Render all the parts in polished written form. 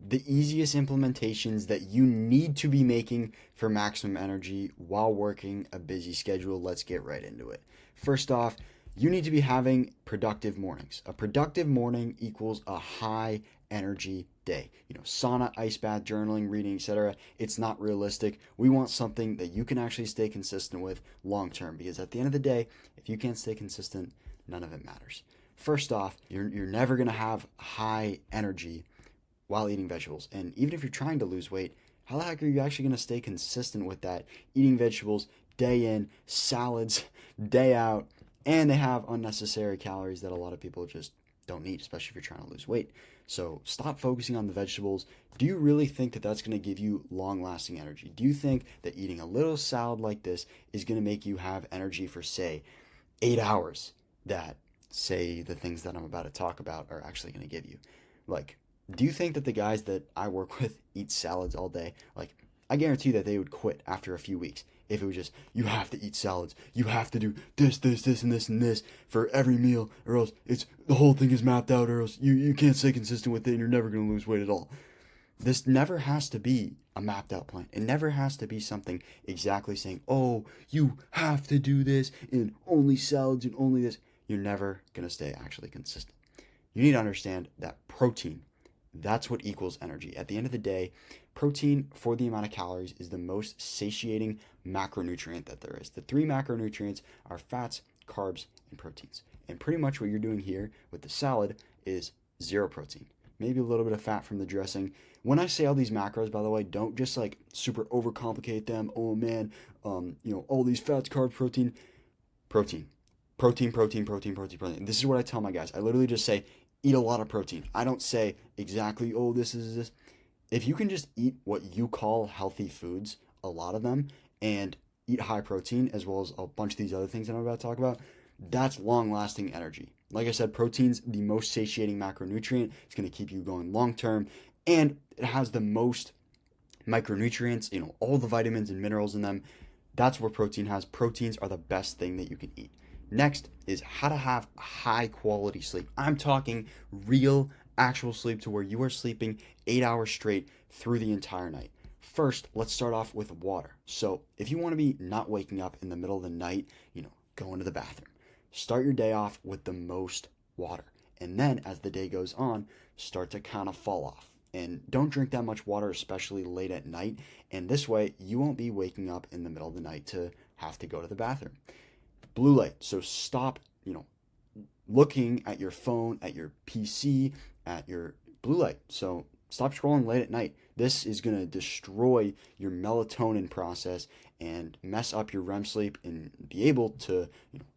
the easiest implementations that you need to be making for maximum energy while working a busy schedule. Let's get right into it. First off, you need to be having productive mornings. A productive morning equals a high energy day. Sauna, ice bath, journaling, reading, etc. It's not realistic. We want something that you can actually stay consistent with long term, because at the end of the day, if you can't stay consistent, none of it matters. First off, you're never going to have high energy while eating vegetables. And even if you're trying to lose weight, how the heck are you actually going to stay consistent with that? Eating vegetables day in, salads day out, and they have unnecessary calories that a lot of people just don't need, especially if you're trying to lose weight. So stop focusing on the vegetables. Do you really think that that's going to give you long-lasting energy? Do you think that eating a little salad like this is going to make you have energy for, say, 8 hours that, say, the things that I'm about to talk about are actually going to give you? Like, do you think that the guys that I work with eat salads all day? Like, I guarantee that they would quit after a few weeks if it was just, you have to eat salads. You have to do this, this, this, and this, and this for every meal, or else the whole thing is mapped out, or else you can't stay consistent with it and you're never going to lose weight at all. This never has to be a mapped out plan. It never has to be something exactly saying, oh, you have to do this and only salads and only this. You're never going to stay actually consistent. You need to understand that protein, that's what equals energy. At the end of the day, protein, for the amount of calories, is the most satiating macronutrient that there is. The three macronutrients are fats, carbs, and proteins. And pretty much what you're doing here with the salad is zero protein. Maybe a little bit of fat from the dressing. When I say all these macros, by the way, don't just like super overcomplicate them. Oh man, all these fats, carbs, protein. Protein. Protein, protein, protein, protein, protein. This is what I tell my guys. I literally just say, eat a lot of protein. I don't say exactly, oh, this is this. If you can just eat what you call healthy foods, a lot of them, and eat high protein, as well as a bunch of these other things that I'm about to talk about, that's long-lasting energy. Like I said, protein's the most satiating macronutrient. It's going to keep you going long-term, and it has the most micronutrients, all the vitamins and minerals in them. That's what protein has. Proteins are the best thing that you can eat. Next is how to have high quality sleep. I'm talking real, actual sleep to where you are sleeping 8 hours straight through the entire night. First, let's start off with water. So if you want to be not waking up in the middle of the night, going to the bathroom, start your day off with the most water. And then as the day goes on, start to kind of fall off. And don't drink that much water, especially late at night. And this way, you won't be waking up in the middle of the night to have to go to the bathroom. Blue light. So stop, looking at your phone, at your PC, at your blue light. So stop scrolling late at night. This is going to destroy your melatonin process and mess up your REM sleep and be able to,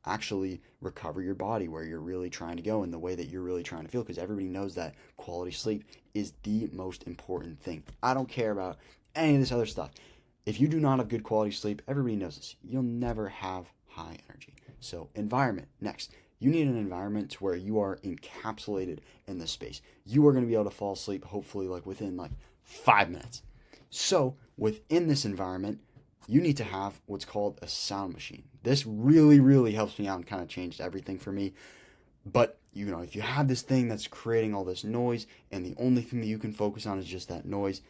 actually recover your body where you're really trying to go in the way that you're really trying to feel, because everybody knows that quality sleep is the most important thing. I don't care about any of this other stuff. If you do not have good quality sleep, everybody knows this. You'll never have high energy. So environment, next. You need an environment where you are encapsulated in this space. You are going to be able to fall asleep, hopefully within 5 minutes. So within this environment, you need to have what's called a sound machine. This really, really helps me out and kind of changed everything for me. But, if you have this thing that's creating all this noise and the only thing that you can focus on is just that noise,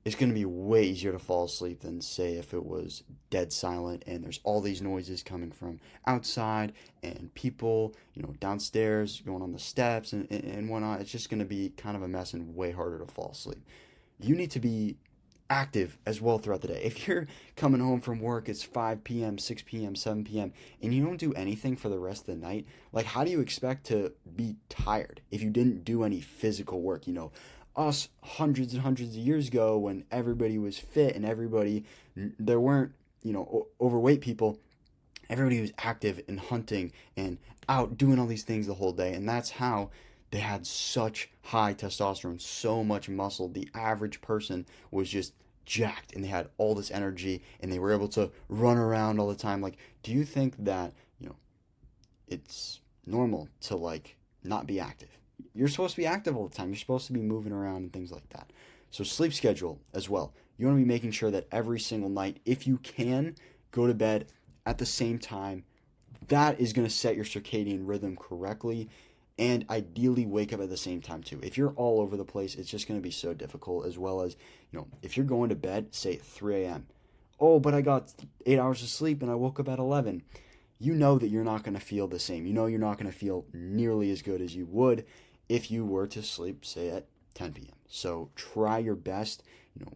it's going to be way easier to fall asleep than, say, if it was dead silent and there's all these noises coming from outside and people, downstairs going on the steps and whatnot. It's just going to be kind of a mess and way harder to fall asleep. You need to be active as well throughout the day. If you're coming home from work, it's 5 p.m., 6 p.m., 7 p.m., and you don't do anything for the rest of the night, how do you expect to be tired if you didn't do any physical work? Us hundreds and hundreds of years ago, when everybody was fit and there weren't, overweight people, everybody was active and hunting and out doing all these things the whole day. And that's how they had such high testosterone, so much muscle. The average person was just jacked and they had all this energy and they were able to run around all the time. Do you think that, it's normal to not be active? You're supposed to be active all the time. You're supposed to be moving around and things like that. So sleep schedule as well. You want to be making sure that every single night, if you can, go to bed at the same time. That is going to set your circadian rhythm correctly. And ideally wake up at the same time too. If you're all over the place, it's just going to be so difficult. As well as, if you're going to bed, say at 3 a.m. Oh, but I got 8 hours of sleep and I woke up at 11. You know that you're not going to feel the same. You know you're not going to feel nearly as good as you would if you were to sleep, say, at 10 p.m. So try your best,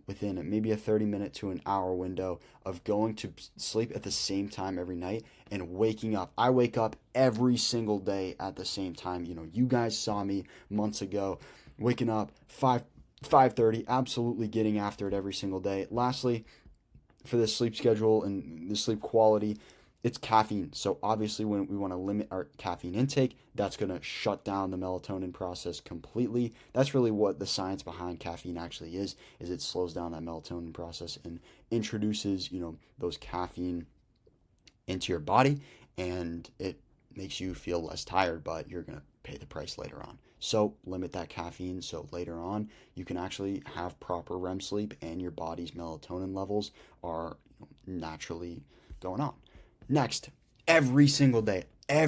within maybe a 30-minute to an hour window of going to sleep at the same time every night and waking up. I wake up every single day at the same time. You guys saw me months ago waking up 5:30, absolutely getting after it every single day. Lastly, for the sleep schedule and the sleep quality, it's caffeine. So obviously when we want to limit our caffeine intake, that's going to shut down the melatonin process completely. That's really what the science behind caffeine actually is it slows down that melatonin process and introduces, those caffeine into your body, and it makes you feel less tired, but you're going to pay the price later on. So limit that caffeine so later on you can actually have proper REM sleep and your body's melatonin levels are naturally going on. Next, every single day, I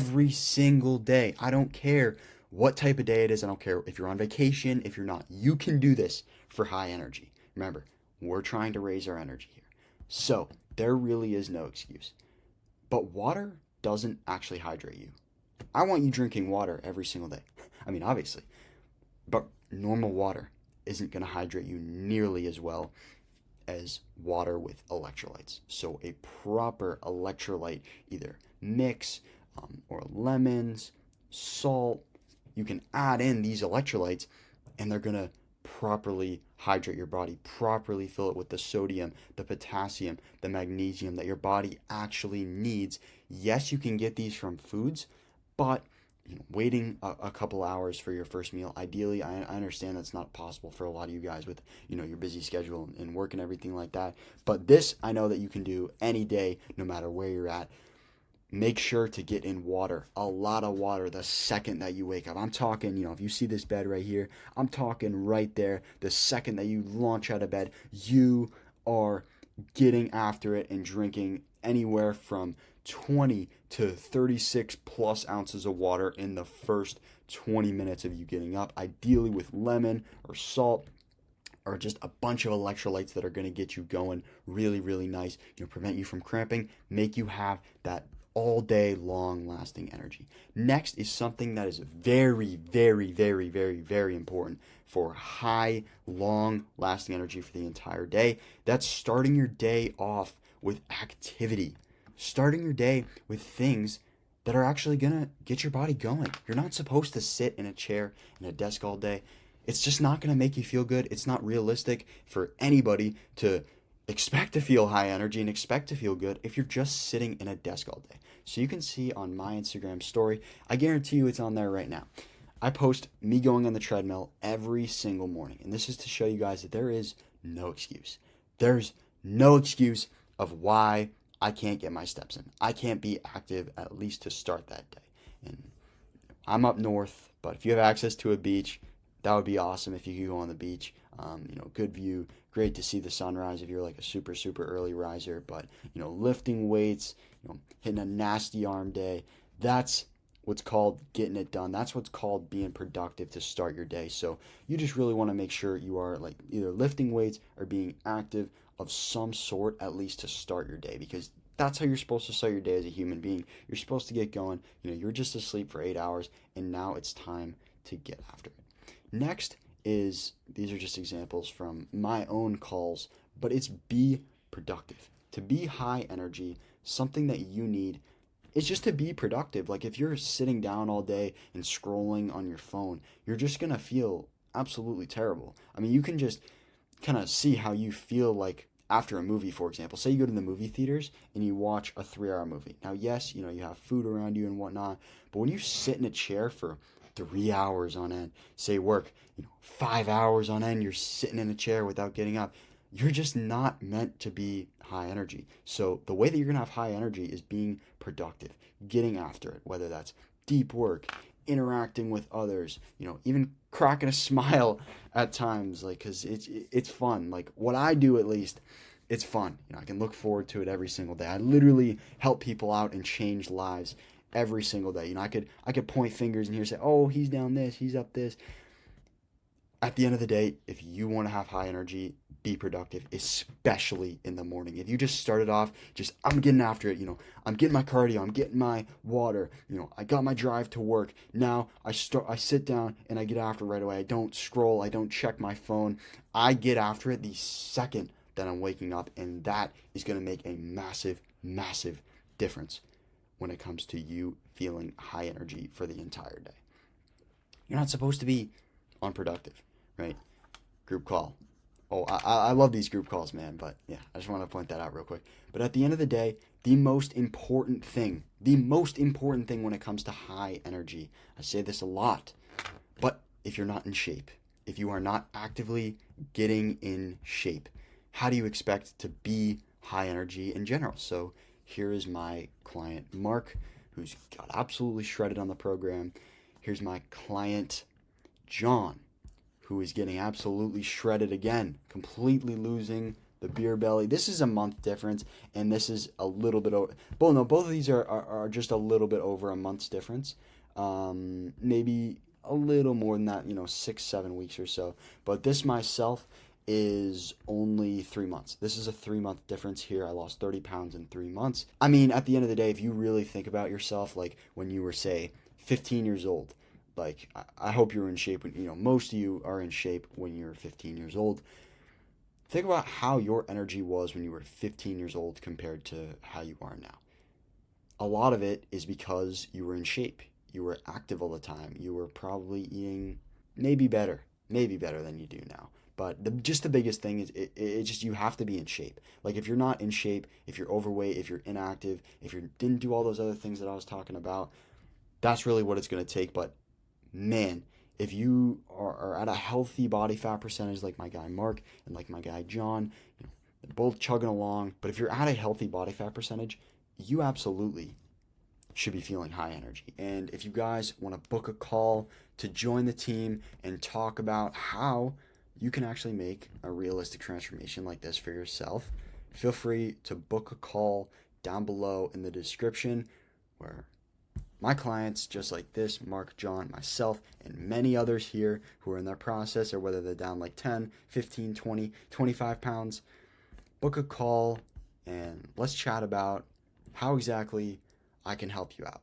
don't care what type of day it is. I don't care if you're on vacation, if you're not, you can do this for high energy. Remember, we're trying to raise our energy here. So there really is no excuse. But water doesn't actually hydrate you. I want you drinking water every single day. I mean, obviously, but normal water isn't going to hydrate you nearly as well as water with electrolytes. So a proper electrolyte, either mix or lemons, salt, you can add in these electrolytes and they're going to properly hydrate your body, properly fill it with the sodium, the potassium, the magnesium that your body actually needs. Yes, you can get these from foods, but waiting a couple hours for your first meal, ideally, I understand that's not possible for a lot of you guys with your busy schedule and work and everything like that, but this I know that you can do any day, no matter where you're at. Make sure to get in water, a lot of water, the second that you wake up. I'm talking, if you see this bed right here, I'm talking right there. The second that you launch out of bed, you are getting after it and drinking anywhere from 20 to 36 plus ounces of water in the first 20 minutes of you getting up, ideally with lemon or salt or just a bunch of electrolytes that are going to get you going really, really nice, prevent you from cramping, make you have that all day long lasting energy. Next is something that is very, very, very, very, very important for high, long lasting energy for the entire day. That's starting your day off with activity. Starting your day with things that are actually going to get your body going. You're not supposed to sit in a chair and a desk all day. It's just not going to make you feel good. It's not realistic for anybody to expect to feel high energy and expect to feel good if you're just sitting in a desk all day. So you can see on my Instagram story, I guarantee you it's on there right now. I post me going on the treadmill every single morning. And this is to show you guys that there is no excuse. There's no excuse of why I can't get my steps in. I can't be active at least to start that day. And I'm up north, but if you have access to a beach, that would be awesome if you could go on the beach. Good view, great to see the sunrise if you're like a super, super early riser. But, lifting weights, hitting a nasty arm day, that's what's called getting it done. That's what's called being productive to start your day. So you just really want to make sure you are like either lifting weights or being active of some sort, at least to start your day, because that's how you're supposed to start your day as a human being. You're supposed to get going. You're just asleep for 8 hours, and now it's time to get after it. Next is, these are just examples from my own calls, but it's be productive. To be high energy, something that you need is just to be productive. Like if you're sitting down all day and scrolling on your phone, you're just going to feel absolutely terrible. I mean, you can just kind of see how you feel like after a movie, for example. Say you go to the movie theaters and you watch a 3-hour movie. Now, yes, you have food around you and whatnot, but when you sit in a chair for 3 hours on end, say work, 5 hours on end, you're sitting in a chair without getting up, you're just not meant to be high energy. So the way that you're going to have high energy is being productive, getting after it, whether that's deep work, interacting with others, even cracking a smile at times, like, because it's fun. Like what I do, at least, it's fun. I can look forward to it every single day. I literally help people out and change lives every single day. You know, I could point fingers and here say, oh, he's down this, he's up this. At the end of the day, if you want to have high energy, be productive, especially in the morning. If you just started off, I'm getting after it, I'm getting my cardio, I'm getting my water, I got my drive to work. Now I sit down and I get after it right away. I don't scroll, I don't check my phone. I get after it the second that I'm waking up, and that is going to make a massive, massive difference when it comes to you feeling high energy for the entire day. You're not supposed to be unproductive, right? Group call. Oh, I love these group calls, man. But yeah, I just want to point that out real quick. But at the end of the day, the most important thing when it comes to high energy, I say this a lot, but if you're not in shape, if you are not actively getting in shape, how do you expect to be high energy in general? So here is my client, Mark, who's got absolutely shredded on the program. Here's my client, John, who is getting absolutely shredded again, completely losing the beer belly. This is a month difference, and this is a little bit over. Both of these are just a little bit over a month's difference. Maybe a little more than that, 6-7 weeks or so. But this myself is only 3 months. This is a 3-month difference here. I lost 30 pounds in 3 months. I mean, at the end of the day, if you really think about yourself, like when you were, say, 15 years old, like, I hope you're in shape when, most of you are in shape when you're 15 years old. Think about how your energy was when you were 15 years old compared to how you are now. A lot of it is because you were in shape. You were active all the time. You were probably eating maybe better than you do now. But the biggest thing is it just, you have to be in shape. Like, if you're not in shape, if you're overweight, if you're inactive, if you didn't do all those other things that I was talking about, that's really what it's going to take. But man, if you are at a healthy body fat percentage like my guy Mark and like my guy John, they're both chugging along. But if you're at a healthy body fat percentage, you absolutely should be feeling high energy. And if you guys want to book a call to join the team and talk about how you can actually make a realistic transformation like this for yourself, feel free to book a call down below in the description, where my clients, just like this, Mark, John, myself, and many others here who are in that process, or whether they're down like 10, 15, 20, 25 pounds, book a call and let's chat about how exactly I can help you out.